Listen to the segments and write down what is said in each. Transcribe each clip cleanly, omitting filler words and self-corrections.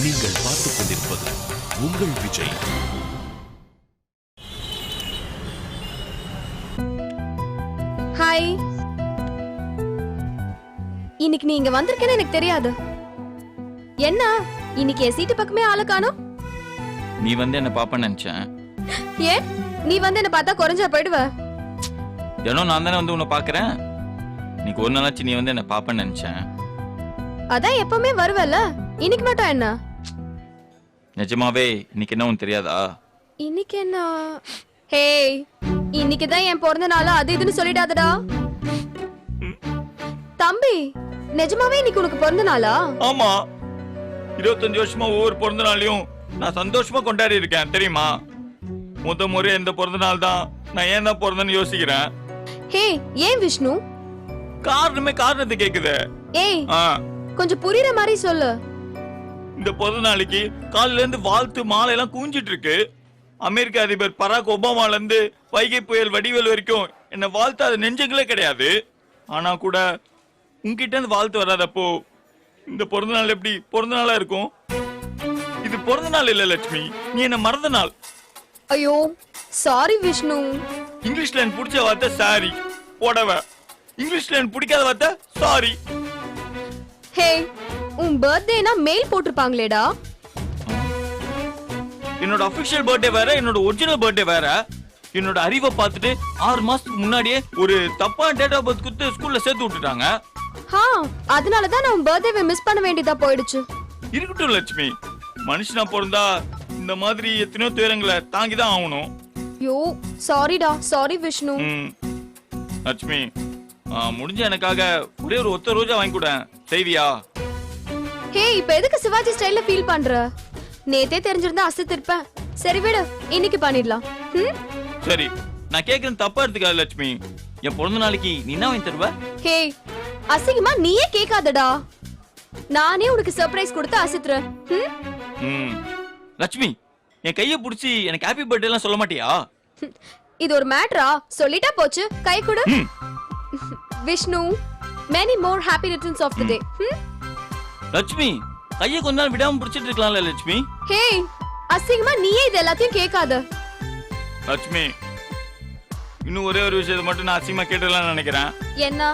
நீங்கள் பார்த்துக் கொண்டிருப்பது உங்கள் விஜய். ஹாய். இன்னைக்கு நீங்க வந்திருக்கேன்னு எனக்கு தெரியாது. என்ன இன்னைக்கு என் சீட்டு பக்கமே ஆள காணோம்? நீ வந்து என்ன பாப்பன்னு நினைச்சேன். ஏன் நீ வந்து என்ன பார்த்தா குறைஞ்சா போயிடுவ? ஏனோ நான் தானே வந்து உன்னை பாக்குறேன். இன்னைக்கு ஒரு நாளாச்சு நீ வந்து என்ன பாப்பன்னு நினைச்சேன். அதான் எப்பவுமே வருவல்ல, இன்னைக்கு மட்டும் என்ன? நிஜமாவே இன்னைக்கு என்ன உனக்கு தெரியாதா? இன்னைக்கு என்ன? ஹே, இன்னைக்கு தான் என் பிறந்த நாள், அது இதுன்னு சொல்லிடாதடா தம்பி. நிஜமாவே இன்னைக்கு உனக்கு பிறந்த நாளா? ஆமா, 25 வருஷமா ஒவ்வொரு பிறந்த நாளையும் நான் சந்தோஷமா கொண்டாடி இருக்கேன் தெரியுமா. முறை இந்த பிறந்த நாள் தான் நான் ஏன் தான் பிறந்தேன்னு யோசிக்கிறேன். ஹே, ஏன் விஷ்ணு? காரணத்தை கேக்குது. ஏய், கொஞ்சம் புரியுற மாதிரி சொல்லு. இந்த பிறந்த நாளைக்கு காலையில இருந்து வாழ்த்து மாலை எல்லாம் குவிஞ்சிட்டு இருக்கு. அமெரிக்க அதிபர் பராக் ஒபாமால இருந்து வைகை புயல் வடிவேல் வரைக்கும் என்ன வாழ்த்தாத நெஞ்சங்களே கிடையாது. ஆனா கூட உன்கிட்ட இருந்து வாழ்த்து வராதப்போ இந்த பிறந்த நாள் எப்படி பிறந்த நாளா இருக்கும்? இது பிறந்த நாள் இல்ல லட்சுமி, நீ என்ன மறந்த நாள். ஐயோ சாரி விஷ்ணு. இங்கிலீஷ்ல எனக்கு பிடிச்ச வார்த்தை சாரி, புடவை. இங்கிலீஷ்ல எனக்கு பிடிக்காத வார்த்தை சாரி. ஹே, உன் பர்த்டேனா மெயில் போட்டிருப்பாங்களேடா. என்னோட அபிஷியல் பர்த்டே வேற, என்னோட ஒரிஜினல் பர்த்டே வேற. என்னோட அறிவை பார்த்துட்டு 6 மாசத்துக்கு முன்னாடியே ஒரு தப்பான டேட் ஆஃப் பர்த் கொடுத்து ஸ்கூல்ல சேர்த்து விட்டுட்டாங்க. அதனால தான் நான் உன் பர்த்டேவை மிஸ் பண்ண வேண்டியதா போயிடுச்சு. இருக்கட்டும் லட்சுமி, மனுஷனா பிறந்தா இந்த மாதிரி எத்தனையோ துயரங்களை தாங்கி தான் ஆகணும். யோ சாரிடா, சாரி விஷ்ணு. லட்சுமி, முடிஞ்ச எனக்காக ஒரே ஒரு ஒத்த ரோஜா வாங்கி கூட செய்வியா? ஹே, இப்ப எதுக்கு சிவாஜி ஸ்டைல்ல ஃபீல் பண்ற? நேத்தே தெரிஞ்சிருந்தா அசத்திருப்பேன். சரி விடு, இன்னைக்கு பண்ணிடலாம். சரி, நான் கேக்குறேன் தப்பா எடுத்துக்காத லட்சுமி. என் பிறந்த நாளைக்கு நீ என்ன வாங்கி தருவ? ஹே, அசிங்கமா நீயே கேட்காதடா. நானே உனக்கு சர்ப்ரைஸ் கொடுத்து அசத்துறேன். லட்சுமி, என் கைய புடிச்சு எனக்கு ஹாப்பி பர்த்டே எல்லாம் சொல்ல மாட்டியா? இது ஒரு மேட்டரா? சொல்லிட்டா போச்சு, கை கொடு. Vishnu, many more happy returns of the day. Lakshmi, கைய கொஞ்ச நாள் விடாம புடிச்சிட்டு இருக்கலாம்ல லட்சுமி. ஹே, அசிங்கமா நீயே இது எல்லாத்தையும் கேட்காத. லட்சுமி, இன்னும் ஒரே ஒரு விஷயத்தை மட்டும் நான் அசிங்கமா கேட்டுடலாம்னு நினைக்கிறேன். என்ன?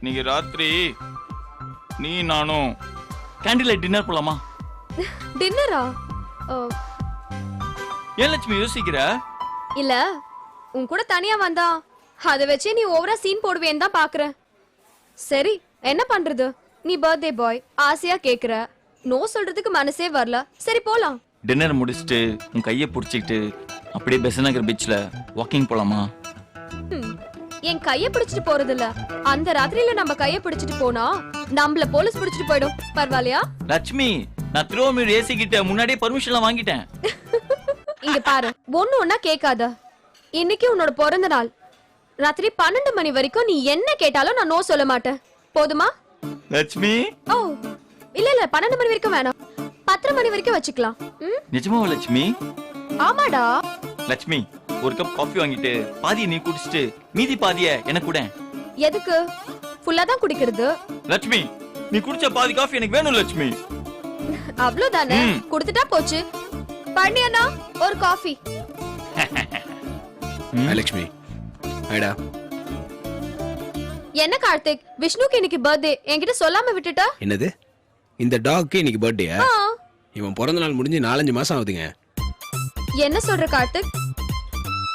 நீங்க ராத்திரி நீ நானும் கேண்டில் லைட் டின்னர் போலாமா? டின்னரா? ஏன் லட்சுமி யோசிக்கிற? இல்ல, உன் கூட தனியா வந்தா அத வச்சு நீ ஓவரா சீன் போடுவேன்னு தான் பாக்குறேன். சரி, என்ன பண்றது? நீ பர்த்டே பாய், ஆசையா கேக்குற, நோ சொல்றதுக்கு மனசே வரல. சரி போலாம். டின்னர் முடிச்சிட்டு உன் கைய புடிச்சிட்டு அப்படியே பெசநகர் பீச்ல வாக்கிங் போலாமா? என் கைய பிடிச்சிட்டு போறது இல்ல, அந்த ராத்திரியில நம்ம கைய பிடிச்சிட்டு போனா நம்மள போலீஸ் பிடிச்சிட்டு போயிடும். பரவாயில்லையா? லட்சுமி, நான் திருவாமூர் ஏசி கிட்ட முன்னாடியே பர்மிஷன் எல்லாம் வாங்கிட்டேன். இங்க பாரு, ஒண்ணு ஒண்ணா கேட்காத. இன்னைக்கு உன்னோட பிறந்த நாள். ராத்திரி 12 மணி வரைக்கும் நீ என்ன கேட்டாலும் நான் நோ சொல்ல மாட்டேன். போதுமா? லட்சுமி, ஓ இல்ல 12 மணி வரைக்கும் வேணாம், 10 மணி வரைக்கும் வச்சுக்கலாம். நிஜமா லட்சுமி? ஆமாடா. லட்சுமி, ஒரு கப் காஃபி வாங்கிட்டு பாதியை நீ குடிச்சிட்டு மீதி பாதியை எனக்கு கூட. எதுக்கு? ஃபுல்லா தான் குடிக்கிறது. லட்சுமி, நீ குடிச்ச பாதி காஃபி எனக்கு வேணும் லட்சுமி. அவ்வளவுதானே, குடுத்துட்டா போச்சு. பண்ணியனா ஒரு காஃபி. லட்சுமி, ஐடா. என்ன கார்த்திக், விஷ்ணுக்கு இன்னைக்கு பர்த்டே, என்கிட்ட சொல்லாம விட்டுட்டா? என்னது? இந்த டாக்கு இன்னைக்கு பர்த்டேயா? இவன் பிறந்த நாள் முடிஞ்சு 4-5 மாசம் ஆகுதுங்க. என்ன சொல்ற கார்த்திக்?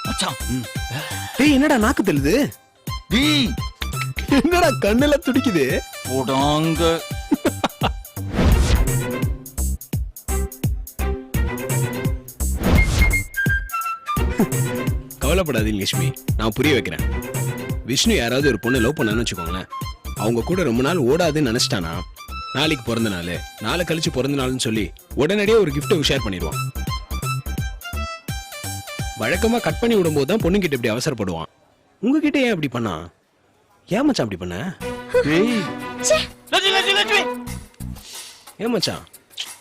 மச்சான், டேய் என்னடா நாக்கு தள்ளுது? டேய் என்னடா கண்ணெல்லாம் துடிக்குது? போடாங்க. கவலைப்படாதீங்க லட்சுமி, நான் புரிய வைக்கிறேன். விஷ்ணு யாராவது ஒரு பொண்ணு லவ் பண்ணான்னு வச்சுக்கோங்களேன், அவங்க கூட ரொம்ப நாள் ஓடாதுன்னு நினைச்சிட்டானா நாளைக்கு பிறந்த நாள், நாளை கழிச்சு பிறந்த நாள்னு சொல்லி உடனடியே ஒரு கிஃப்ட்டை ஷேர் பண்ணிடுவான். வழக்கமா கட் பண்ணி விடும்போது தான் பொண்ணுகிட்ட இப்படி அவசரப்படுவான். உங்ககிட்ட ஏன் அப்படி பண்ணா? ஏன் மச்சான் அப்படி பண்ண? ஏன் மச்சான்,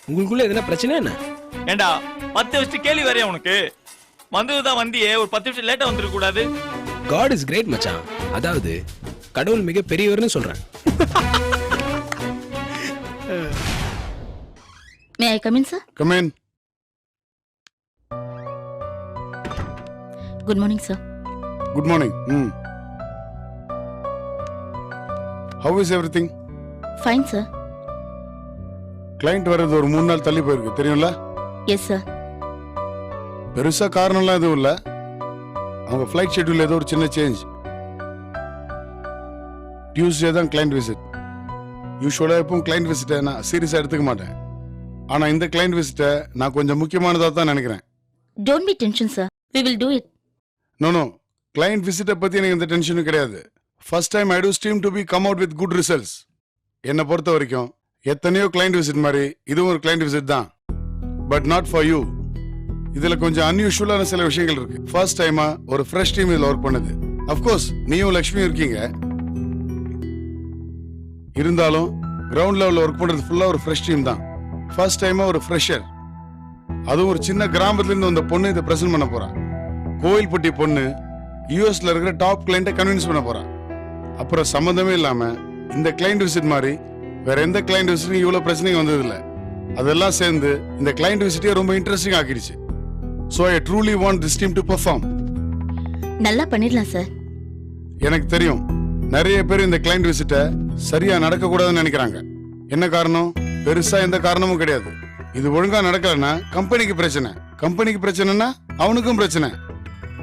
உங்களுக்குள்ள எதனா பிரச்சனை என்ன? ஏண்டா 10 வருஷம் கேள்வி வரையா உனக்கு? வந்ததுதான் வந்தியே, ஒரு 10 நிமிஷம் லேட்டா வந்துருக்க கூடாது? God is great மச்சான். அதாவது கடவுள் மிக பெரியவர்னு சொல்றேன். May I come in sir? Come in. Good morning sir. Good morning. How is everything? Fine sir. Client வர்றது ஒரு 3 நாள் தள்ளி போயிருக்கு தெரியும்ல? Yes sir. பெருசா காரணம்லாம் எதுவும் இல்ல. அவங்க ஃபிளைட் ஷெட்யூல் ஏதோ ஒரு சின்ன சேஞ்ச். டியூஸ்டே தான் கிளையண்ட் விசிட். யூஸ்வலா எப்பவும் கிளையண்ட் விசிட்டை நான் சீரியஸா எடுத்துக்க மாட்டேன். ஆனா இந்த கிளையண்ட் விசிட்டை நான் கொஞ்சம் முக்கியமானதா தான் நினைக்கிறேன். Don't be tension sir. We will do it. No client விசிட்டை பத்தி எனக்கு எந்த டென்ஷனும் கிடையாது. First time I do stream to be come out with good results. என்னை பொறுத்த வரைக்கும் எத்தனையோ கிளையண்ட் விசிட் மாதிரி இதுவும் ஒரு கிளையண்ட் விசிட் தான். But not for you. இதுல கொஞ்சம் அன்யூஷுவலான சில விஷயங்கள் இருக்கு. ஃபர்ஸ்ட் டைமா ஒரு ஃப்ரெஷ் டீம் இதுல ஒர்க் பண்ணுது. அஃப்கோர்ஸ் நீயும் லக்ஷ்மியும் இருக்கீங்க. இருந்தாலும் கிரவுண்ட் லெவல்ல ஒர்க் பண்றது ஃபுல்லா ஒரு ஃப்ரெஷ் டீம் தான். ஃபர்ஸ்ட் டைமா ஒரு ஃப்ரெஷர், அதுவும் ஒரு சின்ன கிராமத்துல இருந்து வந்த பொண்ணு இதை பிரசன்ட் பண்ண போறா. கோயில்பட்டி பொண்ணு யூஎஸ்ல இருக்கிற டாப் கிளையண்ட்டை கன்வின்ஸ் பண்ண போறா. அப்புறம் சம்பந்தமே இல்லாம இந்த கிளையண்ட் விசிட் மாதிரி வேற எந்த கிளையண்ட் விசிட்டும் இவ்வளவு பிரச்சனையும் வந்தது இல்ல. அதெல்லாம் சேர்ந்து இந்த கிளையண்ட் விசிட்டே ரொம்ப interesting ஆக்கிடுச்சு. So I truly want this team to perform. நல்லா பண்ணிடலாம் சார். எனக்கு தெரியும் நிறைய பேர் இந்த கிளையண்ட் விசிட்டை சரியா நடக்க கூடாதுன்னு நினைக்கிறாங்க. என்ன காரணம்? பெருசா எந்த காரணமும் கிடையாது. இது ஒழுங்கா நடக்கலன்னா கம்பெனிக்கு பிரச்சனை, கம்பெனிக்கு பிரச்சனைனா அவனுக்கும் பிரச்சனை.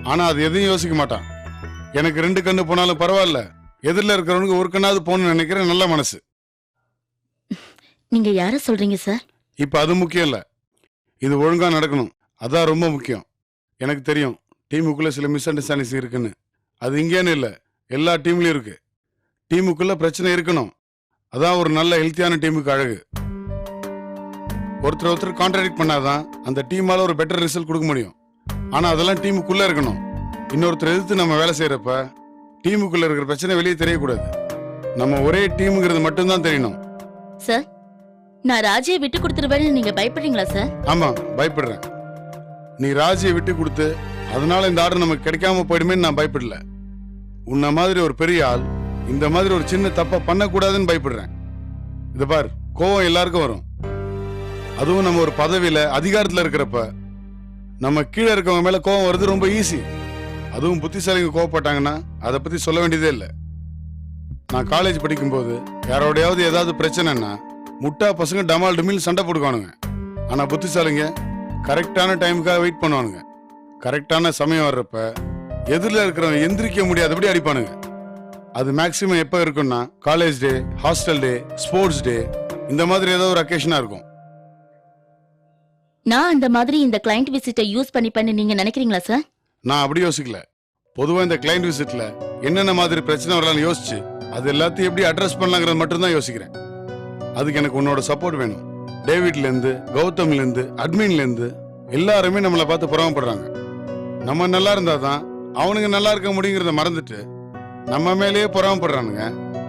ஆனா அது எதையும் யோசிக்க மாட்டான். எனக்கு 2 கண்ணு போனாலும் பரவாயில்ல, எதிரில் இருக்கிறவனுக்கு ஒரு கண்ணாவது போகணும்னு நினைக்கிற நல்ல மனசு. நீங்க யார சொல்றீங்க சார்? இப்ப அது முக்கியம் இல்ல, இது ஒழுங்கா நடக்கணும், அதான் ரொம்ப முக்கியம். எனக்கு தெரியும் டீமுக்குள்ள சில மிஸ் அண்டர்ஸ்டாண்டிங் இருக்குன்னு. அது இங்கேன்னு இல்லை, எல்லா டீம்லயும் இருக்கு. டீமுக்குள்ள பிரச்சனை இருக்கணும், அதான் ஒரு நல்ல ஹெல்த்தியான டீமுக்கு அழகு. ஒருத்தர் கான்ட்ராடிக்ட் பண்ணாதான் அந்த டீமால ஒரு பெட்டர் ரிசல்ட் கொடுக்க முடியும். ஆனா அதெல்லாம் டீமுக்குள்ள இருக்கணும். இன்னொருத்தர் எதிர்த்து நம்ம வேலை செய்யறப்ப டீமுக்குள்ள இருக்கிற பிரச்சனை வெளியே தெரியக்கூடாது. நம்ம ஒரே டீமுங்கிறது மட்டும்தான் தெரியணும். சார், நான் ராஜியை விட்டு கொடுத்துருவேன்னு நீங்க பயப்படுறீங்களா சார்? ஆமா, பயப்படுறேன். நீ ராஜியை விட்டு கொடுத்து அதனால இந்த ஆர்டர் நமக்கு கிடைக்காம போயிடுமேன்னு நான் பயப்படல. உன்ன மாதிரி ஒரு பெரிய ஆள் இந்த மாதிரி ஒரு சின்ன தப்ப பண்ணக்கூடாதுன்னு பயப்படுறேன். இத பார், கோவம் எல்லாருக்கும் வரும். அதுவும் நம்ம ஒரு பதவியில அதிகாரத்துல இருக்கிறப்ப நம்ம கீழே இருக்கவங்க மேல கோவம் வருது ரொம்ப ஈஸி. அதுவும் புத்திசாலிங்க கோவப்பட்டாங்கன்னா அதை பத்தி சொல்ல வேண்டியதே இல்லை. நான் காலேஜ் படிக்கும்போது யாரோடையாவது ஏதாவது பிரச்சனைன்னா முட்டா பசங்க டமால் டமில் சண்டை போட்டுக்கானுங்க. ஆனா புத்திசாலிங்க கரெக்டான டைமுக்காக வெயிட் பண்ணுவானுங்க. கரெக்டான சமயம் வர்றப்ப எதிரில் இருக்கிறவங்க எந்திரிக்க முடியாதபடி அடிப்பானுங்க. அது மேக்சிமம் எப்ப இருக்கும்னா காலேஜ் டே, ஹாஸ்டல் டே, ஸ்போர்ட்ஸ் டே, இந்த மாதிரி ஏதோ ஒரு அக்கேஷனா இருக்கும். நான் அந்த மாதிரி இந்த கிளையண்ட் விசிட்டை யூஸ் பண்ணி நீங்க நினைக்கிறீங்களா சார்? நான் அப்படி யோசிக்கல. பொதுவா இந்த கிளையண்ட் விசிட்ல என்னென்ன மாதிரி பிரச்சனை வரலாம்னு யோசிச்சு அது எல்லாத்தையும் எப்படி அட்ரஸ் பண்ணலாங்கிறது மட்டும்தான் யோசிக்கிறேன். அதுக்கு எனக்கு உன்னோட சப்போர்ட் வேணும். டேவிட்ல இருந்து, கௌதம்ல இருந்து, அட்மின்ல இருந்து எல்லாருமே நம்மளை பார்த்து புறமப்படுறாங்க. நம்ம நல்லா இருந்தாதான் அவனுங்க நல்லா இருக்க முடியுங்கிறத மறந்துட்டு நம்ம மேலேயே புறமப்படுறானுங்க.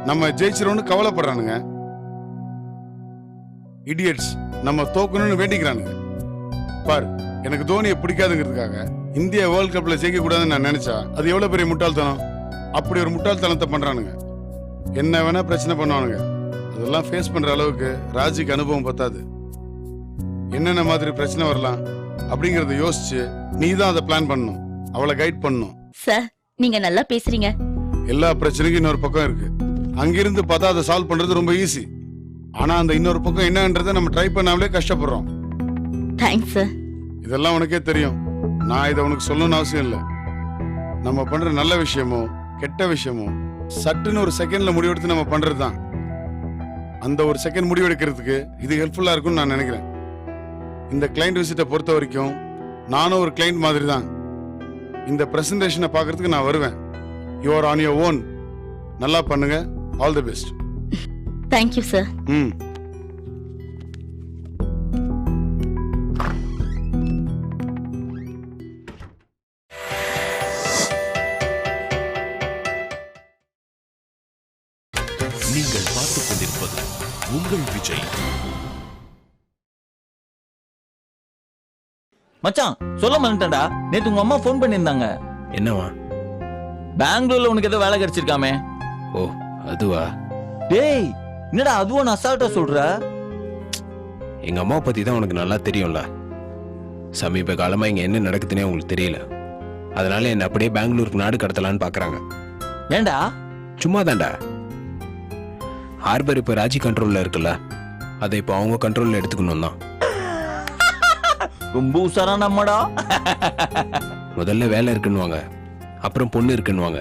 நம்ம ஜெயிச்சிரோன்னு கவலைப்படுறானுங்க. இடியட்ஸ், நம்ம தோக்கணும்னு வேண்டிக்கிறானுங்க. பார், எனக்கு தோனியை பிடிக்காதுங்கிறதுக்காக இந்தியா வேர்ல்ட் கப்ல ஜெயிக்க கூடாதுன்னு நான் நினைச்சா அது எவ்வளவு பெரிய முட்டாள்தனம். அப்படி ஒரு முட்டாள்தனத்தை பண்றானுங்க. என்ன வேணா பிரச்சனை பண்ணுவானுங்க. அதெல்லாம் ஃபேஸ் பண்ற அளவுக்கு ராஜிக்கு அனுபவம் பத்தாது. என்னென்ன மாதிரி பிரச்சனை வரலாம் அப்படிங்கறத யோசிச்சு நீ தான் அதை பிளான் பண்ணணும், அவளை கைட் பண்ணணும். சார், நீங்க நல்லா பேசுறீங்க. எல்லா பிரச்சனைக்கும் இன்னொரு பக்கம் இருக்கு. அங்கிருந்து பார்த்தா அதை சால்வ் பண்றது ரொம்ப ஈஸி. ஆனா அந்த இன்னொரு பக்கம் என்னன்றதை நம்ம ட்ரை பண்ணாமலே கஷ்டப்படுறோம். Thanks sir. இதெல்லாம் உனக்கே தெரியும். நான் இதை உனக்கு சொல்லணும்னு அவசியம் இல்லை. நம்ம பண்ற நல்ல விஷயமோ கெட்ட விஷயமோ சட்டுன்னு ஒரு செகண்ட்ல முடிவெடுத்து நம்ம பண்றதுதான். அந்த ஒரு செகண்ட் முடிவெடுக்கிறதுக்கு இது ஹெல்ப்ஃபுல்லா இருக்கும்னு நான் நினைக்கிறேன். இந்த கிளையண்ட் விசிட்டை பொறுத்த வரைக்கும் நானும் ஒரு கிளையண்ட் மாதிரி தான். இந்த பிரசன்டேஷனை பார்க்கறதுக்கு நான் வருவேன். You are on your own. நல்லா பண்ணுங்க. All the best. Thank you sir. நீங்கள் பார்த்துக் கொண்டிருப்பது உங்கள் விஜய். மச்சான், சொல்ல மாட்டேன்டா, நேத்து உங்க அம்மா ஃபோன் பண்ணியிருந்தாங்க. என்னவா? பெங்களூர்ல உனக்கு ஏதோ வேலை கிடைச்சிருக்காமே. ஓ, அதுவா? டேய், என்னடா அதுவும் நான் அசால்ட்டா சொல்ற? எங்க அம்மாவை பத்தி தான் உனக்கு நல்லா தெரியும்ல. சமீப காலமா இங்க என்ன நடக்குதுன்னே உங்களுக்கு தெரியல. அதனால என்ன அப்படியே பெங்களூருக்கு நாடு கடத்தலான்னு பாக்குறாங்க. ஏண்டா? சும்மா தான்டா. ஹார்பர் இப்ப ராஜி கண்ட்ரோல்ல இருக்குல்ல, அதை இப்போ அவங்க கண்ட்ரோல்ல எடுத்துக்கணும் தான். ரொம்ப உசாரா நம்மடா. முதல்ல வேலை இருக்குன்னுவாங்க, அப்புறம் பொண்ணு இருக்குன்னுவாங்க.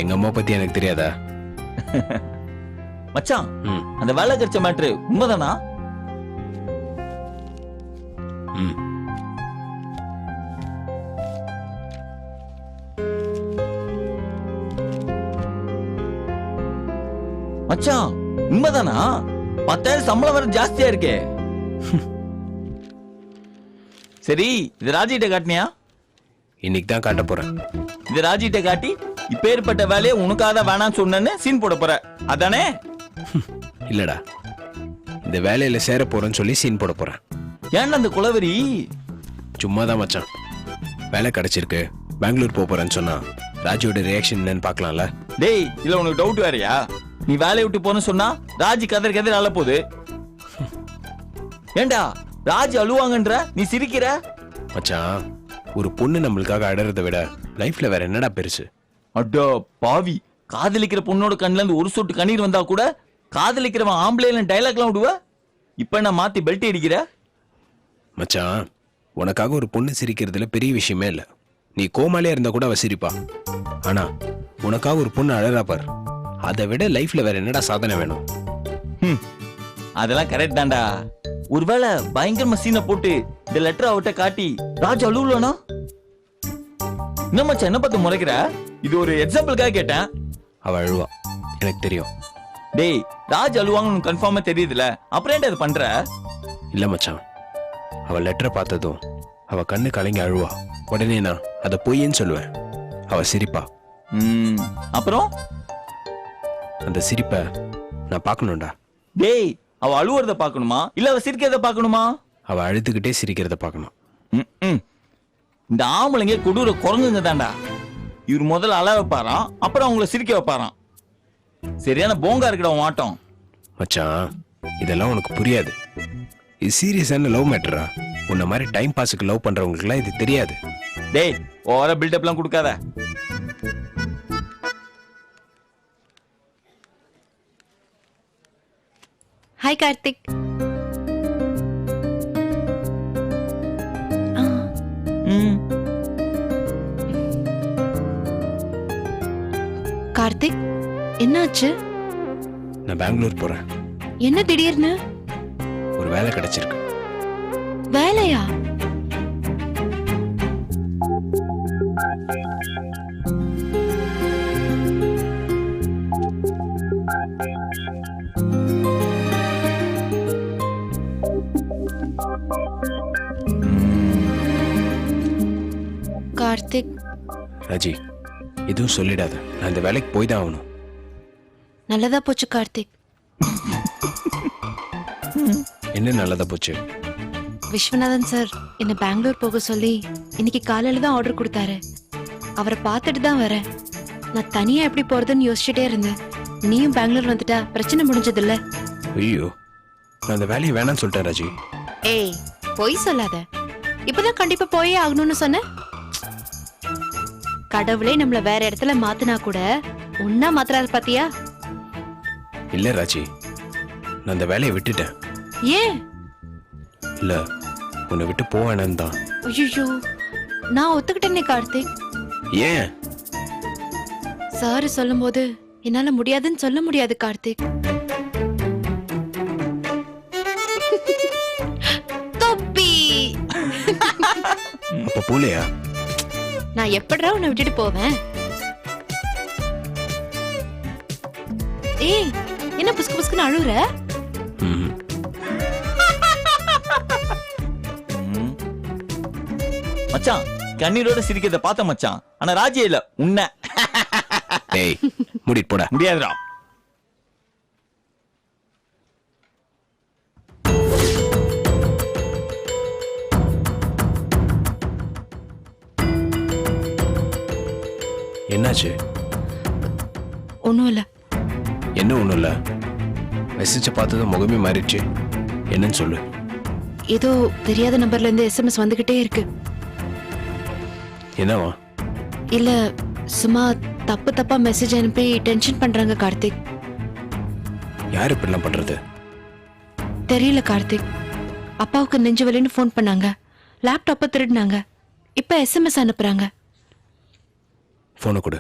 எங்க அம்மா பத்தி எனக்கு தெரியாதா? மச்சான், ம். அந்த வேலை கிடைச்ச மேட்ரு உண்மைதானா? ம். மச்சான், உண்மைதானா? 10,000 சம்பளம் வர ஜாஸ்தியா இருக்கே. சரி, இது ராஜிட்ட காட்டினியா? இன்னைக்கு தான் காட்ட போறேன். இது ராஜிட்ட காட்டி இப்பேற்பட்ட வேலையை உனக்காக வேணாம்னு சொன்னேன்னு சீன் போட போற, அதானே? இல்லடா, இந்த வேலையில சேர போறேன்னு சொல்லி சீன் போட போறேன். ஏன்டா அந்த குலவெறி? சும்மா தான் மச்சான். வேலை கிடைச்சிருக்கு, பெங்களூர் போறேன்னு சொன்னா ராஜியோட ரியாக்ஷன் என்னன்னு பார்க்கலாம்ல. டேய், இல்ல உனக்கு டவுட் வேறயா? நீ வேலையை விட்டு போன்னு சொன்னா ராஜி கதர் அழ போகுது. ஏண்டா ராஜி அழுவாங்கன்ற நீ சிரிக்கிற? மச்சான், ஒரு பொண்ணு நம்மளுக்காக அடறதை விட லைஃப்ல வேற என்னடா பெருசு? அடோ பாவி, காதலிக்கிற பொண்ணோட கண்ணுல இருந்து ஒரு சொட்டு கண்ணீர் வந்தா கூட காதலிக்கிறவன் ஆம்பளைல டைலாக்லாம் விடுவ. இப்ப நான் மாத்தி பெல்ட் அடிக்கிற. மச்சான், உனக்காக ஒரு பொண்ணு சிரிக்கிறதுல பெரிய விஷயமே இல்ல. நீ கோமாளியா இருந்தா கூட அவ சிரிப்பா. ஆனா உனக்காக ஒரு பொண்ணு அழறா பார், அதை விட லைஃப்ல வேற என்னடா சாதனை வேணும்? அதெல்லாம் கரெக்ட் தான்டா. ஒருவேளை பயங்கரமா சீனை போட்டு இந்த லெட்டர் அவட்ட காட்டி ராஜ் அழுவலனா? என்ன மச்சான், என்ன பார்த்து முறைக்கிற? இது ஒரு எக்ஸாம்பிளுக்காக கேட்டேன். அவ அழுவா, எனக்கு தெரியும். டேய், ராஜ் அழுவாங்கன்னு கன்ஃபார்மா தெரியுதுல, அப்புறம் ஏன்டா இது பண்ற? இல்ல மச்சான், அவ லெட்டரை பார்த்ததும் அவ கண்ணு கலங்கி அழுவா. உடனே நான் அதை பொய்யன்னு சொல்லுவேன். அவ சிரிப்பா. அப்புறம் அந்த சிரிப்பை நான் பார்க்கணும்டா. டேய், அவ அழுவுறத பார்க்கணுமா இல்ல அவ சிரிக்கிறத பார்க்கணுமா? அவ அழுதுகிட்டே சிரிக்கிறத பார்க்கணும். இந்த ஆம்பளைங்க கொடூர குரங்குங்க தான்டா. இவர் முதல்ல அழ வைப்பாராம், அப்புறம் அவங்கள சிரிக்க வைப்பாராம். சரியான போங்கா இருக்கட மாட்டோம். மச்சான், இதெல்லாம் உனக்கு புரியாது. இது சீரியஸான லவ் மேட்டரா? உன்ன மாதிரி டைம் பாஸுக்கு லவ் பண்றவங்களுக்குலாம் இது தெரியாது. டேய், ஓவரா பில்டப்லாம் கொடுக்காத. ஹாய் கார்த்திக். கார்த்திக், என்னாச்சு? நான் பெங்களூர் போறேன். என்ன திடீர்னு? ஒரு வேலை கிடைச்சிருக்கு. வேலையா? கார்த்திக், ராஜி, எதுவும் சொல்லிடாத. நான் இந்த வேலைக்கு போய் தான் ஆகணும். நல்லதா போச்சு கார்த்திக். என்ன நல்லதா போச்சு? விஸ்வநாதன் சார் என்ன பெங்களூர் போக சொல்லி இன்னைக்கு காலையில தான் ஆர்டர் கொடுத்தாரு. அவரை பார்த்துட்டு தான் வரேன். நான் தனியா எப்படி போறதுன்னு யோசிச்சுட்டே இருந்தேன். நீயும் பெங்களூர் வந்துட்டா பிரச்சனை முடிஞ்சது இல்ல? ஐயோ, நான் அந்த வேலையை வேணாம்னு சொல்லிட்டேன் ராஜி. ஏய், பொய் சொல்லாத. இப்பதான் கண்டிப்பா போயே ஆகணும்னு சொன்ன. கடவுளே நம்மள வேற இடத்துல மாத்தினா கூட உன்னா மாத்துறாரு பாத்தியா? இல்ல ராஜி, நான் அந்த வேலையை விட்டுட்டேன். ஏன்? இல்ல, உன்னை விட்டு போவேன்னு தான். ஐயோ, நான் ஒத்துக்கிட்டேனே கார்த்திக். ஏன்? சாரி சொல்லும் போது என்னால முடியாதுன்னு சொல்ல முடியாது கார்த்திக். தொப்பி. அப்ப போலையா? நான் எப்படிடா உன்னை விட்டுட்டு போவேன்? ஏய், என்ன புஸ்கு புஸ்குன்னு அழுகுற? மச்சான், கண்ணீரோட சிரிக்கிறத பார்த்த மச்சான். ஆனா ராஜி இல்ல, உன்ன. டேய், மூடிட்டு போடா. முடியாதுடா. என்னாச்சு? ஒண்ணும் இல்ல. என்ன ஒண்ணும் இல்ல? மெசேஜ் பார்த்ததும் முகமே மாறிடுச்சு. என்னன்னு சொல்லு. ஏதோ தெரியாத நம்பர்ல இருந்து எஸ்எம்எஸ் வந்துகிட்டே இருக்கு. என்னவா? இல்ல சும்மா தப்பு தப்பா மெசேஜ் அனுப்பி டென்ஷன் பண்றாங்க கார்த்திக். யார் இப்படிலாம் பண்றது? தெரியல கார்த்திக். அப்பாவுக்கு நெஞ்சு வலின்னு ஃபோன் பண்ணாங்க, லேப்டாப்பை திருடினாங்க, இப்ப எஸ்எம்எஸ் அனுப்புறாங்க. போனை கொடு.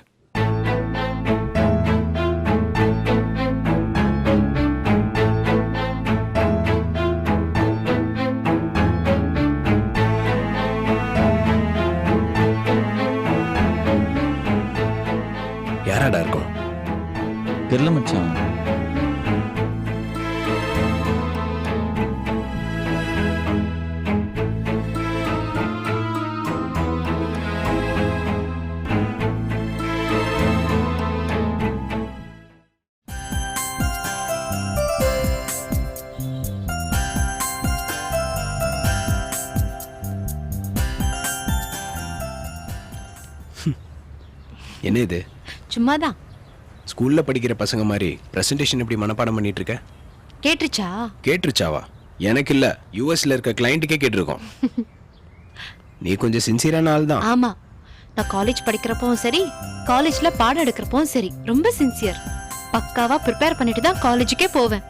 யாராடா இருக்கும்? தெரியல மச்சான். என்ன இது? சும்மாதான். ஸ்கூல்ல படிக்கிற பசங்க மாதிரி பிரசன்டேஷன் எப்படி மனப்பாடம் பண்ணிட்டு இருக்க? கேட்டுச்சா? கேட்டுருச்சாவா? எனக்கு இல்ல, யூஎஸ்ல இருக்க கிளையண்ட்டுக்கே கேட்டிருக்கோம். நீ கொஞ்சம் சின்சியரான ஆள் தான். ஆமா, நான் காலேஜ் படிக்கிறப்பவும் சரி, காலேஜ்ல பாடம் எடுக்கிறப்பவும் சரி, ரொம்ப சின்சியர். பக்காவா ப்ரிப்பேர் பண்ணிட்டு தான் காலேஜுக்கே போவேன்.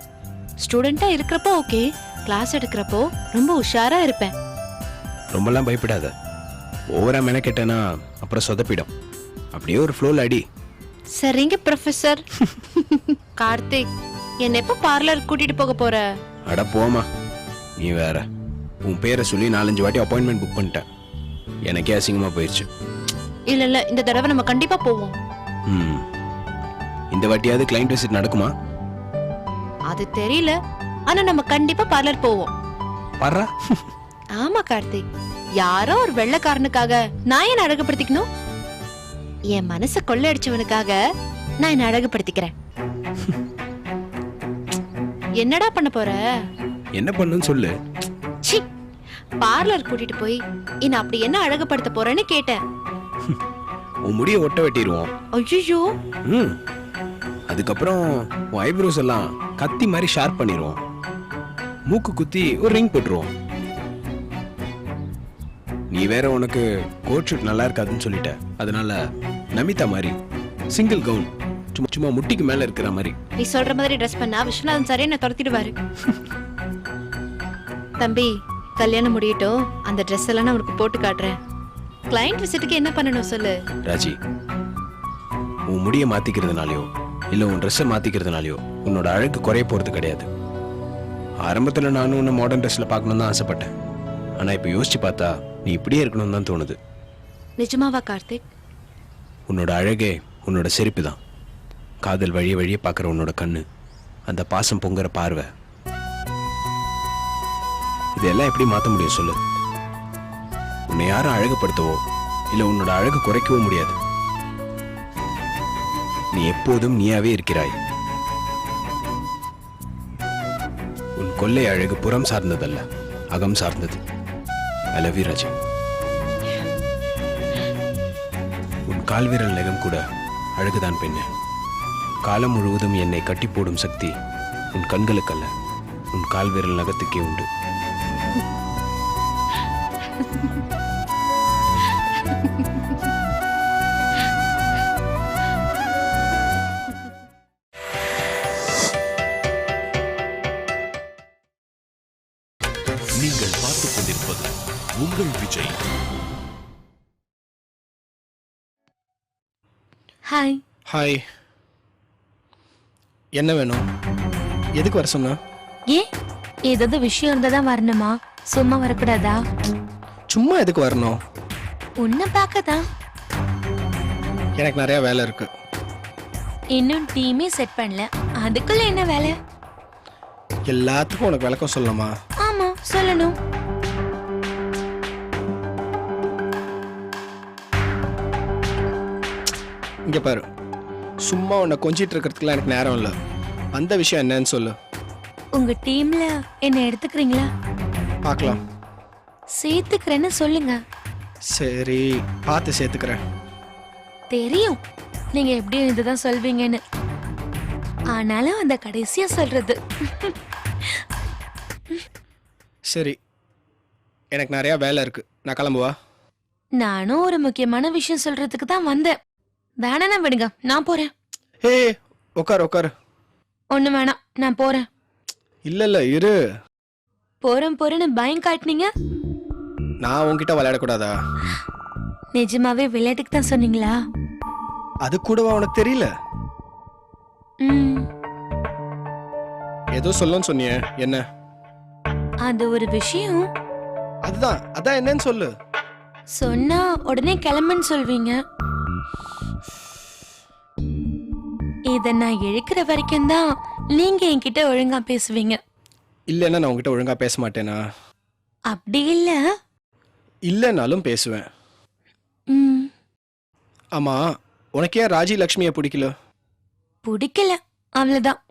ஸ்டூடெண்டா இருக்கிறப்போ ஓகே, கிளாஸ் எடுக்கிறப்போ ரொம்ப உஷாரா இருப்பேன். ரொம்பலாம் பயப்படாத. ஓவரா மெனக்கெட்டேன்னா அப்புறம் சொதப்பிடும். அப்படியே ஒரு ஃப்ளோல அடி. சரிங்க ப்ரொஃபசர். கார்த்திக், என்ன எப்ப பார்லர் கூட்டிட்டு போக போற? அட போமா, நீ வேற. உன் பேரை சொல்லி 4-5 வாட்டி அப்பாயின்மெண்ட் புக் பண்ணிட்டேன். எனக்கே அசிங்கமா போயிடுச்சு. இல்ல இல்ல, இந்த தடவை நம்ம கண்டிப்பா போவோம். இந்த வாட்டியாவது கிளைண்ட் விசிட் நடக்குமா? அது தெரியல, ஆனா நம்ம கண்டிப்பா பார்லர் போவோம். பாரா. ஆமா கார்த்திக், யாரோ ஒரு வெள்ளைக்காரனுக்காக நான் என்ன அழகுபடுத்திக்கணும்? என் மனச கொள்ளையடிச்சவனுக்காக நான் என்ன அழகுபடுத்திக்கிறேன். என்னடா பண்ண போற? என்ன பண்ணுன்னு சொல்லு. சி, பார்லர் கூட்டிட்டு போய் என்ன அப்படி என்ன அழகுபடுத்த போறேன்னு கேட்டேன். உன் முடிய ஒட்ட வெட்டிடுவோம். ஐயோ, அதுக்கப்புறம் உன் ஐப்ரோஸ் எல்லாம் கத்தி மாதிரி ஷார்ப் பண்ணிடுவோம். மூக்கு குத்தி ஒரு ரிங் போட்டுருவோம். நீ வேற உனக்கு கோட் ஷூட் நல்லா இருக்காதுன்னு சொல்லிட்ட. அதனால நமிதா மாதிரி சிங்கிள் கவுன், சும்மா சும்மா முட்டிக்கு மேல இருக்கிற மாதிரி. நீ சொல்ற மாதிரி ட்ரெஸ் பண்ணா விஸ்வநாதன் சாரே என்ன துரத்திடுவாரு. தம்பி, கல்யாணம் முடியட்டும், அந்த ட்ரெஸ் எல்லாம் நான் உனக்கு போட்டு காட்டுறேன். கிளையண்ட் விசிட்டுக்கு என்ன பண்ணணும் சொல்லு. ராஜி, உன் முடிய மாத்திக்கிறதுனாலயோ இல்ல உன் ட்ரெஸ்ஸை மாத்திக்கிறதுனாலயோ உன்னோட அழகு குறைய போறது கிடையாது. ஆரம்பத்துல நானும் உன்னை மாடர்ன் ட்ரெஸ்ல பார்க்கணும்னு தான் ஆசைப்பட்டேன். ஆனா இப்ப யோசிச்சு பார்த்தா நீ இப்படியே இருக்கணும்னு தான் தோணுது. நிஜமாவா கார்த்திக்? உன்னோட அழகே உன்னோட சிரிப்பு தான். காதல் வழிய வழிய பார்க்குற உன்னோட கண்ணு, அந்த பாசம் பொங்குற பார்வை, இதெல்லாம் எப்படி மாற்ற முடியும் சொல்லு? உன்னை யாரும் அழகுபடுத்தவோ இல்லை உன்னோட அழகு குறைக்கவோ முடியாது. நீ எப்போதும் நீயாவே இருக்கிறாய். உன் கொள்ளை அழகு புறம் சார்ந்ததல்ல, அகம் சார்ந்தது. I love you, Raji. உன் கால்விரல் நகம் கூட அழகுதான் பெண்ணே. காலம் முழுவதும் என்னை கட்டி போடும் சக்தி உன் கண்களுக்கல்ல, உன் கால்விரல் நகத்துக்கே உண்டு. நீங்கள் பார்த்துக் கொண்டிருப்பது உங்கள் விஜய். ஹாய். ஹாய். என்ன வேணும்? எதுக்கு வர சொன்ன? ஏன், ஏதாவது விஷயம் இருந்தா தான் வரணுமா? சும்மா வரக்கூடாதா? சும்மா எதுக்கு வரணும்? உன்னை பார்க்கதான். எனக்கு நிறைய வேலை இருக்கு. இன்னும் டீமே செட் பண்ணல, அதுக்குள்ள என்ன வேலை? எல்லாத்துக்கும் உனக்கு விளக்கம் சொல்லணுமா? ஆமா, சொல்லணும். இங்க பாரு, சும்மா உன்னை கொஞ்சிட்டு இருக்கிறதுக்குலாம் எனக்கு நேரம் இல்லை. அந்த விஷயம் என்னன்னு சொல்லு. உங்க டீம்ல என்ன எடுத்துக்கிறீங்களா? பார்க்கலாம். சேர்த்துக்கிறேன்னு சொல்லுங்க. சரி, பார்த்து சேர்த்துக்கிறேன். தெரியும் நீங்க எப்படியும் இதுதான் சொல்வீங்கன்னு. ஆனாலும் அந்த கடைசியா சொல்றது. சரி, எனக்கு நிறைய வேலை இருக்கு, நான் கிளம்புவா. நானும் ஒரு முக்கியமான விஷயம் சொல்றதுக்கு தான் வந்தேன். வேணாம் விடுங்க, நான் போறேன். ஏ உட்காரு உட்காரு. ஒண்ணு வேணாம், நான் போறேன். இல்ல இரு. போறேன்னு பயம் காட்டினீங்க. நான் உன்கிட்ட விளையாடக்கூடாதா? நிஜமாவே விளையாட்டுக்கு தான் சொன்னீங்களா? அது கூடவா உனக்கு தெரியல? ம், ஏதோ சொல்லணும்னு சொன்னியே, என்ன? அது ஒரு விஷயம். அதான் என்னன்னு சொல்லு. சொன்னா உடனே கிளம்புன்னு சொல்வீங்க. இத நான் இழுக்கிற வரைக்கும் தான் நீங்க என்கிட்ட ஒழுங்கா பேசுவீங்க. இல்லைன்னா நான் உன்கிட்ட ஒழுங்கா பேச மாட்டேனா? அப்படி இல்ல. இல்லைனாலும் பேசுவேன். ம், ஆமா, உனக்கு ஏன் ராஜி லக்ஷ்மியை பிடிக்கல? பிடிக்கல, அவ்வளவுதான்.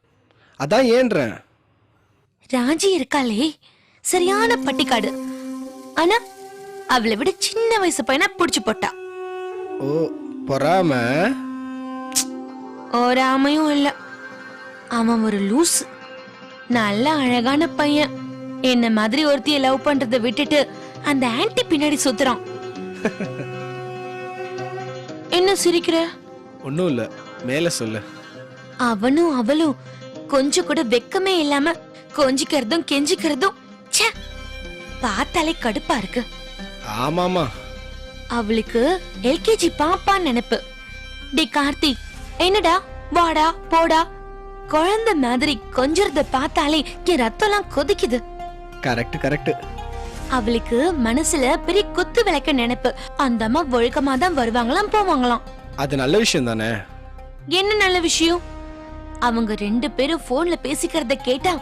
அதான் ஏன்றேன். ராஜி இருக்காளே, சரியான பட்டிக்காடு. ஆனா அவளை விட சின்ன வயசு பையனா புடிச்சு போட்டா. ஓ, பொறாம? ஓராமையும் இல்ல, அவன் ஒரு லூஸ். நல்ல அழகான பையன். என்ன மாதிரி ஒருத்திய லவ் பண்றதை விட்டுட்டு அந்த ஆன்ட்டி பின்னாடி சுத்துறான். என்ன சிரிக்கிற? ஒன்னும் இல்ல, மேல சொல்லு. அவனும் அவளும் கொஞ்சம் கூட வெக்கமே இல்லாம கொஞ்சிக்கிறதும் கெஞ்சிக்கிறதும் ச்சே, பார்த்தாலே கடுப்பா இருக்கு. ஆமாமா, அவளுக்கு எல்கேஜி பாப்பா நினைப்பு. டி கார்த்திக், என்னடா வாடா போடா குழந்தை மாதிரி கொஞ்சறத பார்த்தாலே என் ரத்தம்லாம் கொதிக்குது. Correct correct. அவளுக்கு மனசுல பெரிய குத்து விளக்க நினைப்பு. அந்த அம்மா ஒழுக்கமா தான் வருவாங்களாம் போவாங்களாம். அது நல்ல விஷயம் தானே. என்ன நல்ல விஷயம்? அவங்க 2 பேரும் போன்ல பேசிக்கிறத கேட்டா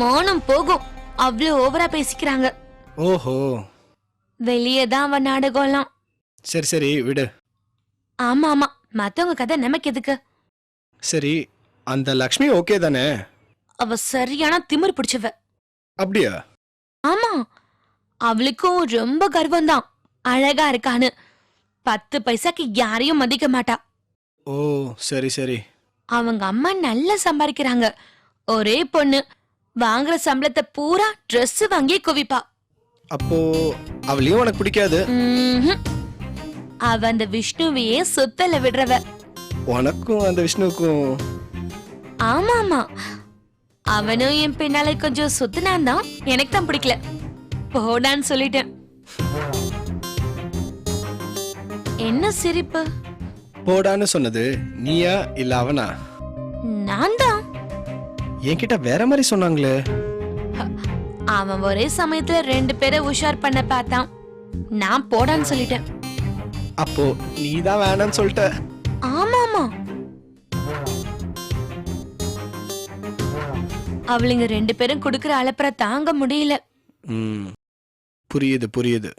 மானம் போகும். அவ்வளவு ஓவரா பேசிக்கிறாங்க. ஓஹோ, வெளியே தான் அவன் நாடகம்லாம். சரி சரி விடு. ஆமா ஆமா, மத்தவங்க கதை நமக்கு எதுக்கு? சரி, அந்த லக்ஷ்மி ஓகே தானே? அவ சரியான திமிர் பிடிச்சவ. அப்படியா? ஆமா, அவளுக்கும் ரொம்ப கர்வம் தான். அழகா இருக்கான்னு 10 பைசாக்கு யாரையும் மதிக்க மாட்டா. ஓ சரி சரி. அவங்க அம்மா நல்லா சம்பாதிக்கிறாங்க. ஒரே பொண்ணு, வாங்குற சம்பளத்தை பூரா Dress வாங்கி குவிப்பா. அப்போ அவளையும் உனக்கு பிடிக்காது? ம்ஹும். அவ அந்த விஷ்ணுவையே சுத்தல விடுறவ. உனக்கும் அந்த விஷ்ணுவுக்கும்? ஆமா ஆமா, அவனும் என் பின்னால கொஞ்சம் சுத்தினான் தான். எனக்கு தான் பிடிக்கல, போடான்னு சொல்லிட்டேன். என்ன சிரிப்பு? போடான்னு சொன்னது நீயா இல்ல அவனா? நான் தான். என்கிட்ட வேற மாதிரி சொன்னாங்களே. அவன் ஒரே சமயத்துல 2 பேரை உஷார் பண்ண பார்த்தான். நான் போடான்னு சொல்லிட்டேன். அப்போ நீதான் வேணான்னு சொல்லிட்ட. ஆமா ஆமா, அவளுங்க 2 பேரும் குடுக்கற அலப்பற தாங்க முடியல. புரியுது புரியுது.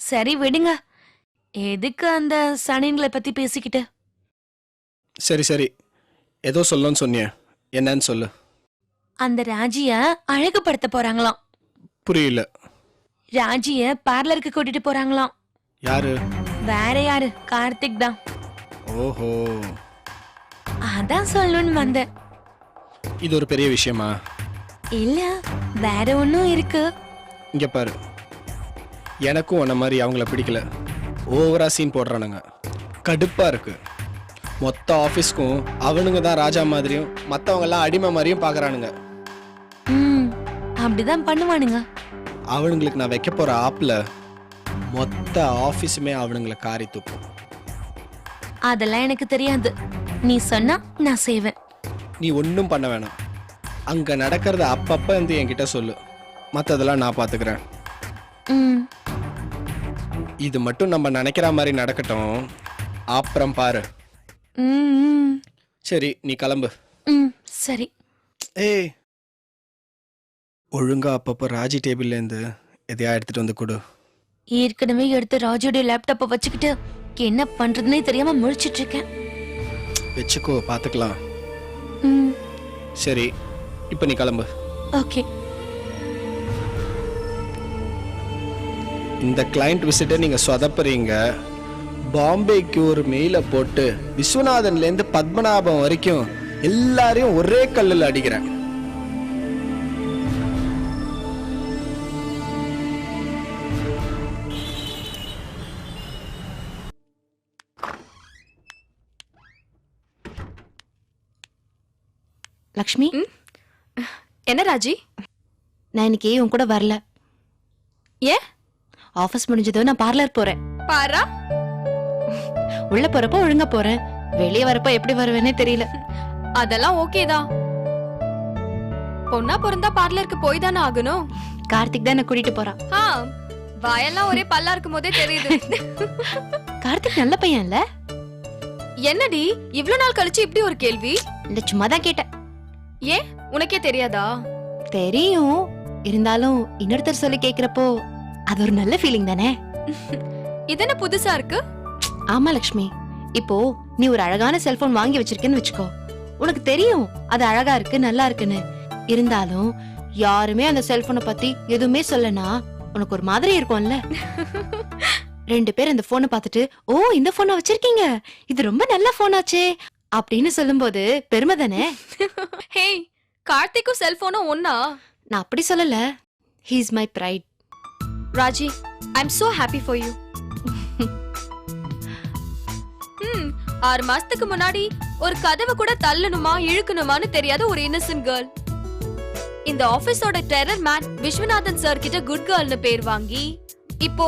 சரி விடுங்க, எதுக்கு அந்த சனிங்களை பத்தி பேசிக்கிட்டு? சரி சரி, ஏதோ சொல்லணும்னு சொன்னியே, என்னன்னு சொல்லு. அந்த ராஜிய அழகுபடுத்த போறாங்களாம். புரியல. ராஜிய பார்லருக்கு கூட்டிட்டு போறாங்களாம். யாரு? வேற யாரு, கார்த்திக் தான். ஓஹோ, அதான் சொல்லணும்னு வந்தேன். இது ஒரு பெரிய விஷயமா? இல்ல, வேற ஒன்னும் இருக்கு. இங்க பாரு, எனக்கும் உன்ன மாதிரி அவங்கள பிடிக்கல. ஓவரா சீன் போடுறானுங்க, கடுப்பா இருக்கு. மொத்த ஆபீஸ்க்கும் அவனுங்க தான் ராஜா மாதிரியும் மத்தவங்க எல்லாம் அடிமை மாதிரியும் பாக்குறானுங்க. அப்படிதான் பண்ணுவானுங்க. அவனுங்களுக்கு நான் வைக்க போற ஆப்ல மொத்த ஆபீஸுமே அவனுங்களை காரி தூக்கும். அதெல்லாம் எனக்கு தெரியாது, நீ சொன்னா நான் செய்வேன். நீ ஒன்றும் பண்ண வேணாம். அங்க நடக்கிறத அப்பப்ப வந்து என்கிட்ட சொல்லு, மற்றதெல்லாம் நான் பாத்துக்கிறேன். இது மட்டும் நம்ம நினைக்கிற மாதிரி நடக்கட்டும், அப்புறம் பாரு. சரி, நீ கிளம்பு. சரி. ஏய், ஒழுங்கா அப்பப்போ ராஜி டேபிள்ல இருந்து எதையா எடுத்துட்டு வந்து கொடு. ஏற்கனவே எடுத்து ராஜோட லேப்டாப்பை வச்சுக்கிட்டு என்ன பண்றதுன்னே தெரியாம முழிச்சிட்டு இருக்கேன். வச்சுக்கோ, பாத்துக்கலாம். சரி, இப்ப நீ கிளம்பு. ஓகே. இந்த கிளைண்ட் விசிட்டை நீங்க சொதப்புறீங்க. பாம்பேக்கு ஒரு மெயில போட்டு விஸ்வநாதன்ல இருந்து பத்மநாபம் வரைக்கும் எல்லாரையும் ஒரே கல்லுல அடிக்கிறேன். லக்ஷ்மி என்ன ராஜி? நான் இன்னைக்கு உன் கூட வரல. ஏன்? ஆபீஸ் முடிஞ்சதும் நான் பார்லர் போறேன். பாரா, உள்ள போறப்போ ஒழுங்கா போறேன், வெளியே வரப்போ எப்படி வருவேனே தெரியல. அதெல்லாம் ஓகேதான். பொண்ணா பிறந்தா பார்லருக்கு போய் தானே ஆகணும். கார்த்திக் தான் என்ன கூட்டிட்டு போறான். வாயெல்லாம் ஒரே பல்லா இருக்கும் போதே தெரியுது. கார்த்திக் நல்ல பையன் இல்ல? என்னடி இவ்ளோ நாள் கழிச்சு இப்படி ஒரு கேள்வி? இந்த சும்மா தான் கேட்டேன். ஏன், உனக்கே தெரியாதா? தெரியும், இருந்தாலும் இன்னொருத்தர் சொல்லி கேக்குறப்போ அது ஒரு நல்ல ஃபீலிங் தானே. இது என்ன புதுசா இருக்கு? ஆமா லக்ஷ்மி, இப்போ நீ ஒரு அழகான செல்போன் வாங்கி வச்சிருக்கேன்னு வச்சுக்கோ. உனக்கு தெரியும் அது அழகா இருக்கு, நல்லா இருக்குன்னு. இருந்தாலும் யாருமே அந்த செல்போனை பத்தி எதுவுமே சொல்லனா உனக்கு ஒரு மாதிரி இருக்கும்ல. 2 பேர் அந்த போனை பார்த்துட்டு, ஓ இந்த போனை வச்சிருக்கீங்க, இது ரொம்ப நல்ல போனாச்சே அப்படின்னு சொல்லும்போது பெருமை தானே. ஹே, கார்த்திக்கும் செல்போனும் ஒன்னா? நான் அப்படி சொல்லல. He is my pride. Raji, I'm so happy for you. 6 மாசத்துக்கு முன்னாடி ஒரு கதவை கூட தள்ளணுமா இழுக்கணுமான்னு தெரியாத ஒரு இன்னசென்ட் கேர்ள். இந்த ஆபீஸோட டெரர் மேன் விஸ்வநாதன் சார் கிட்ட குட் கேர்ள்னு பேர் வாங்கி இப்போ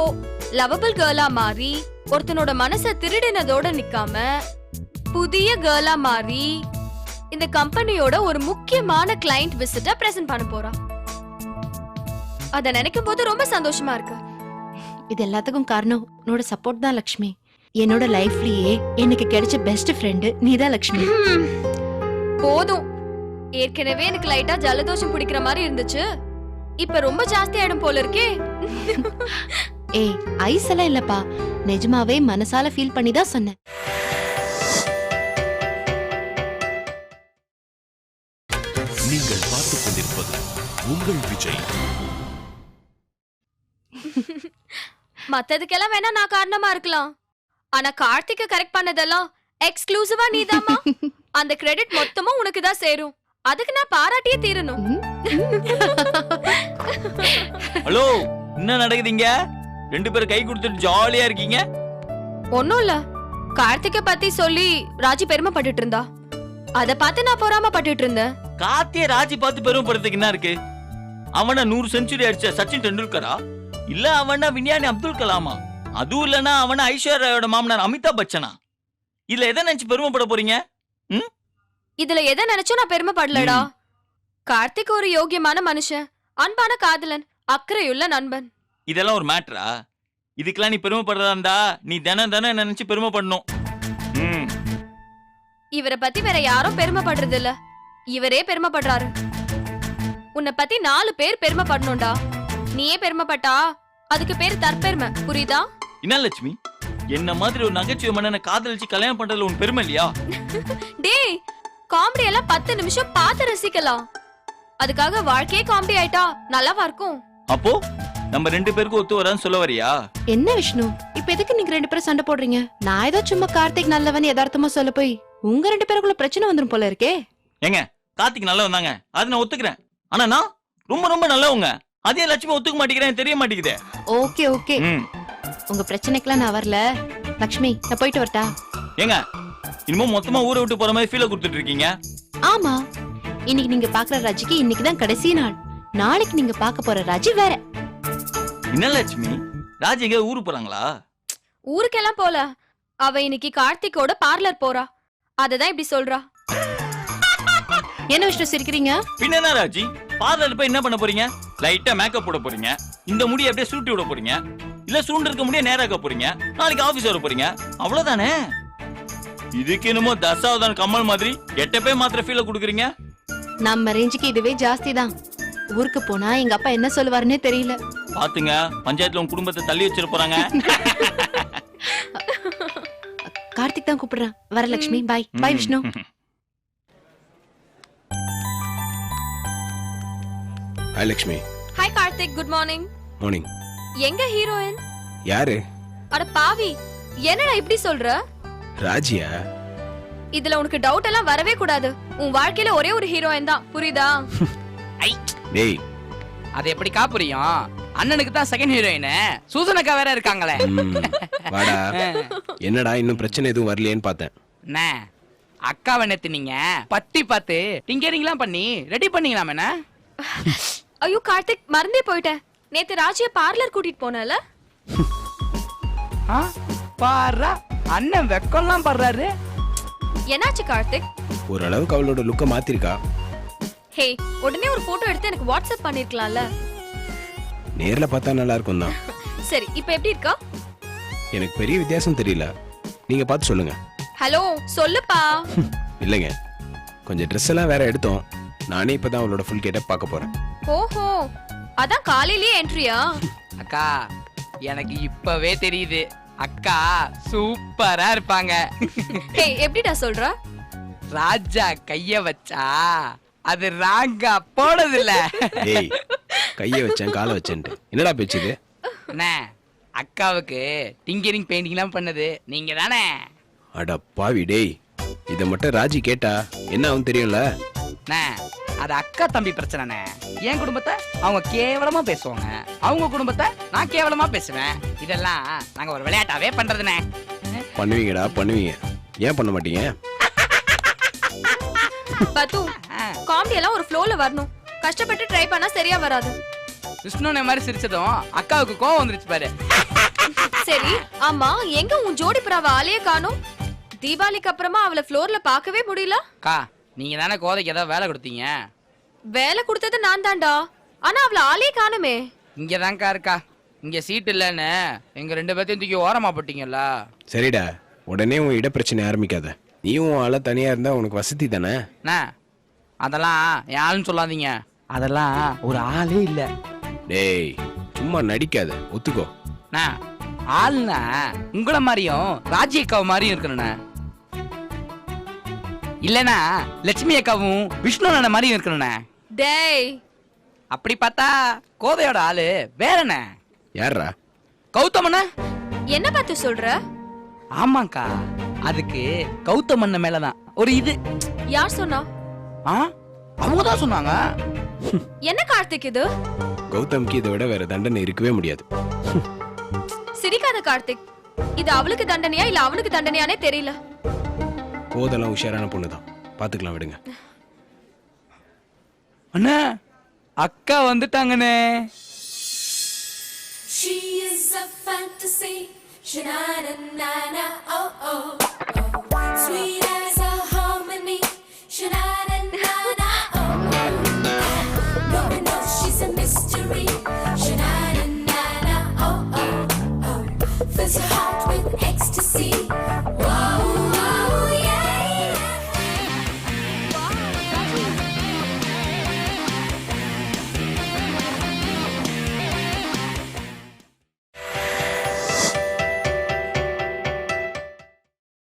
லவபிள் கேர்ளா மாறி ஒருத்தனோட மனசை திருடினதோட நிக்காம புதிய கேர்ளா மாறி இந்த கம்பெனியோட ஒரு முக்கியமான கிளையண்ட் விசிட்ட பிரசன்ட் பண்ண போறா. அத நினைக்கும் போது ரொம்ப சந்தோஷமா இருக்கு. இது எல்லாத்துக்கும் காரணம் உன்னோட சப்போர்ட் தான் லக்ஷ்மி. என்னோட லைஃப்லயே எனக்கு கிடைச்ச பெஸ்ட் ஃப்ரெண்டு நீதான் லக்ஷ்மி. போதும், ஏற்கனவே எனக்கு லைட்டா ஜலதோஷம் பிடிக்கிற மாதிரி இருந்துச்சு, இப்ப ரொம்ப ஜாஸ்தி ஆயிடும் போல இருக்கே. ஏய், ஐஸ் எல்லாம் இல்லப்பா, நிஜமாவே மனசால ஃபீல் பண்ணி தான் சொன்னேன். நீங்கள் பார்த்துக் கொண்டிருப்பது உங்கள் விஜய். மத்ததுக்கெல்லாம் வேணா நான் காரணமா இருக்கலாம், ஆனா கார்த்திக்க கரெக்ட் பண்ணதெல்லாம் எக்ஸ்க்ளூசிவா நீதாமா. அந்த கிரெடிட் மொத்தமும் உனக்கு தான் சேரும். அதுக்கு நான் பாராட்டியே தீரணும். ஹலோ, என்ன நடக்குதுங்க? 2 பேரும் கை கொடுத்துட்டு ஜாலியா இருக்கீங்க. ஒண்ணும் இல்ல, கார்த்திக்க பத்தி சொல்லி ராஜி பெருமைப்பட்டுட்டு இருந்தா, அத பார்த்து நான் பொறாமப்பட்டுட்டு இருந்தேன். கார்த்திய ராஜி பார்த்து பெருமைப்படுறதுக்கு என்ன இருக்கு? அவன 100 செஞ்சுரி அடிச்ச சச்சின் டெண்டுல்கரா, இல்ல அவனா விஞ்ஞானி அப்துல் கலாமா, அதுவும் இல்லனா அவன ஐஸ்வர்யாவோட மாமனார் அமிதாப் பச்சனா? இல்ல எதை நினைச்சு பெருமைப்பட போறீங்க? இதுல எதை நினைச்சும் நான் பெருமைப்படலடா. கார்த்திக் ஒரு யோகியமான மனுஷன், அன்பான காதலன், அக்கறையுள்ள நண்பன். இதெல்லாம் ஒரு மேட்டரா? இதுக்கெல்லாம் நீ பெருமைப்படுறதா இருந்தா நீ தினம் தினம் நினைச்சு பெருமைப்படணும். இவரை பத்தி வேற யாரும் பெருமைப்படுறது இல்ல, இவரே பெருமைப்படுறாரு. உன்னை பத்தி 4 பேர் பெருமைப்படணும்டா. நீயே பெருமைப்பட்டா அதுக்கு பேரு தற்பெருமை, புரியுதா? என்ன லட்சுமி, என்ன மாதிரி ஒரு நகைச்சுவை மன்னனை காதலிச்சு கல்யாணம் பண்றதுல உன் பெருமை இல்லையா? டேய், காமெடி எல்லாம் 10 நிமிஷம் பார்த்து ரசிக்கலாம், அதுக்காக வாழ்க்கையே காமெடி ஆயிட்டா நல்லாவா இருக்கும்? அப்போ நம்ம 2 பேருக்கு ஒத்து வரான்னு சொல்ல வரியா? என்ன விஷ்ணு, இப்ப எதுக்கு நீங்க 2 பேரும் சண்டை போடுறீங்க? நான் ஏதோ சும்மா கார்த்திக் நல்லவன் யதார்த்தமா சொல்ல போய் உங்க 2 பேருக்குள்ள பிரச்சனை வந்துரும் போல இருக்கே. ஏங்க, கார்த்திக் நல்லா வந்தாங்க, அது நான் ஒத்துக்கிறேன். ஆனா நான் ரொம்ப ரொம்ப நல்லவங்க, அதே லட்சுமி ஒத்துக்க மாட்டேங்கிறேன், தெரிய மாட்டேங்குதே. ஓகே ஓகே, உங்க பிரச்சனைக்கெல்லாம் நான் வரல. லக்ஷ்மி, நான் போயிட்டு வரட்டா? ஏங்க, இன்னும் மொத்தமா ஊரை விட்டு போற மாதிரி ஃபீல் கொடுத்துட்டு இருக்கீங்க. ஆமா, இன்னைக்கு நீங்க பாக்குற ராஜிக்கு இன்னைக்குதான் கடைசி நாள். நாளைக்கு நீங்க பார்க்க போற ராஜி வேற. என்ன லட்சுமி, ராஜி எங்க ஊருக்கு போறாங்களா? ஊருக்கெல்லாம் போல, அவ இன்னைக்கு கார்த்திக்கோட பார்லர் போறா, அததான் இப்படி சொல்றா. என்ன விஷ்ணு சிரிக்கிறீங்க? பின்ன என்ன ராஜி, பார்லர் போய் என்ன பண்ண போறீங்க? லைட்டா மேக்கப் போட போறீங்க, இந்த முடியை அப்படியே சுருட்டி விட போறீங்க, இல்ல சூண்டு இருக்க முடிய நேராக்க போறீங்க, நாளைக்கு ஆபீஸ் வர போறீங்க, அவ்வளவுதானே. இதுக்கு என்னமோ தசாவதான கமல் மாதிரி எட்டப்பே மாத்திர ஃபீல குடுக்குறீங்க. நம்ம ரேஞ்சுக்கு இதுவே ஜாஸ்தி தான். ஊருக்கு போனா எங்க அப்பா என்ன சொல்லுவாருன்னே தெரியல. பாத்துங்க, பஞ்சாயத்துல உங்க குடும்பத்தை தள்ளி வச்சிட போறாங்க. கார்த்திக் தான் கூப்பிடுறான். வர Lakshmi, bye. Bye Vishnu. Hi Lakshmi. Hi Karthik, good morning. Morning. எங்க ஹீரோயின்? யாரு? அட பாவி, என்னடா இப்படி சொல்ற? ராஜியா? இதுல உனக்கு டவுட் எல்லாம் வரவே கூடாது. உன் வாழ்க்கையில ஒரே ஒரு ஹீரோயின் தான், புரியுதா? டேய், அது எப்படிக்கா புரியும்? அண்ணனுக்கு தான் செகண்ட் ஹீரோயின் சூசனக்கா வேற இருக்காங்களே. வாடா. என்னடா இன்னும் பிரச்சனை எதுவும் வரலையேன்னு பார்த்தேன். அண்ணே, அக்காவை நேத்து நீங்க பட்டி பார்த்து டிங்கரிங்லாம் பண்ணி ரெடி பண்ணீங்களாமே. ஐயோ கார்த்திக், மறந்தே போயிட்டேன். நேத்து ராஜிய பார்லர் கூட்டிட்டு போனல. பாரா அண்ணன் வெக்கம்லாம் படுறாரு. என்னாச்சு கார்த்திக்? ஓரளவுக்கு அவளோட லுக்கை மாத்திருக்கா. ஹே, உடனே ஒரு போட்டோ எடுத்து எனக்கு வாட்ஸ்அப் பண்ணிருக்கலாம்ல. நேர்ல பார்த்தா நல்லா இருக்கும் தான். சரி, இப்போ எப்படி இருக்கா? எனக்கு பெரிய வித்தியாசம் தெரியல, நீங்க பார்த்து சொல்லுங்க. ஹலோ, சொல்லுப்பா. இல்லைங்க, கொஞ்சம் ட்ரெஸ் எல்லாம் வேற எடுத்தோம். நானே இப்பதான் அவளோட ஃபுல் கெட்டப் பார்க்க போறேன். ஓஹோ, அதான் காலையிலேயே என்ட்ரியா? அக்கா எனக்கு இப்பவே தெரியுது, அக்கா சூப்பரா இருப்பாங்க. ஹே, எப்படிடா சொல்ற? ராஜா கைய வச்சா அது ராங்கா போனது இல்ல. ஏய், கையை வச்சேன் காலை வச்சேன்ட்டு என்னடா பேச்சுது? அண்ணே, அக்காவுக்கு டிங்கரிங் பெயிண்டிங்லாம் பண்ணது நீங்க தானே? அட பாவி டேய், இதை மட்டும் ராஜி கேட்டா என்ன ஆகும் தெரியும்ல? அண்ணே, அது அக்கா தம்பி பிரச்சனைண்ணே. என் குடும்பத்தை அவங்க கேவலமா பேசுவாங்க, அவங்க குடும்பத்தை நான் கேவலமா பேசுவேன். இதெல்லாம் நாங்க ஒரு விளையாட்டாவே பண்றதுண்ணே. பண்ணுவீங்கடா பண்ணுவீங்க, ஏன் பண்ண மாட்டீங்க? பத்து, காமெடி எல்லாம் ஒரு ஃப்ளோல வரணும். கஷ்டப்பட்டு ட்ரை பண்ணா சரியா வராது. விஷ்ணுனை மாதிரி சிரிச்சதும் அக்காவுக்கு கோவம் வந்துருச்சு பாரு. சரி, ஆமா, எங்க உன் ஜோடி புறாவை ஆளையே காணோம்? தீபாவளிக்கு அப்புறமா அவளை ஃப்ளோர்ல பார்க்கவே முடியல. அக்கா, நீங்க தானே கோதைக்கு ஏதாவது வேலை கொடுத்தீங்க. வேலை கொடுத்தது நான் தான்டா, ஆனா அவளை ஆளே காணுமே. இங்கதான்க்கா இருக்கா. இங்க சீட் இல்லன்னு எங்க 2 பேர்த்தையும் தூக்கி ஓரமா போட்டீங்கல்ல. சரிடா, உடனே உன் இட பிரச்சனை ஆரம்பிக்காத. நீயும் உன் ஆள தனியா இருந்தா உனக்கு வசதி தானே. அதெல்லாம் என் ஆளுன்னு சொல்லாதீங்க, அதெல்லாம் ஒரு ஆளே இல்ல. டேய், சும்மா நடிக்காத, ஒத்துக்கோ. ஆளுனா உங்கள மாதிரியும் ராஜி அக்காவை மாதிரியும் இருக்கணும்ண்ணா. இல்லனா லட்சுமி அக்காவும் விஷ்ணு அண்ணன் மாதிரியும் இருக்கணும்ண்ணா. டேய், அப்படி பார்த்தா கோதையோட ஆளு வேறண்ணே. யாரா? கௌதமண்ணா. என்ன பார்த்து சொல்ற? ஆமாக்கா, அதுக்கு கௌதமண்ண மேலதான் ஒரு இது. யார் சொன்னா? அவங்க தான் சொன்னாங்க. என்ன கார்த்திக் இது? கௌதம்க்கு இதை விட வேற தண்டனை இருக்கவே முடியாது. சிரிக்காத கார்த்திக், இது அவளுக்கு தண்டனையா இல்ல அவனுக்கு தண்டனையானே தெரியல. கோதெல்லாம் உஷாரான பொண்ணுதான், பாத்துக்கலாம் விடுங்க. அண்ணா, அக்கா வந்துட்டாங்கண்ணே. She is a fantasy, sha-na-na-na-na, oh oh oh. Sweet as a harmony, sha-na-na-na-na, oh oh. No one knows she's a mystery.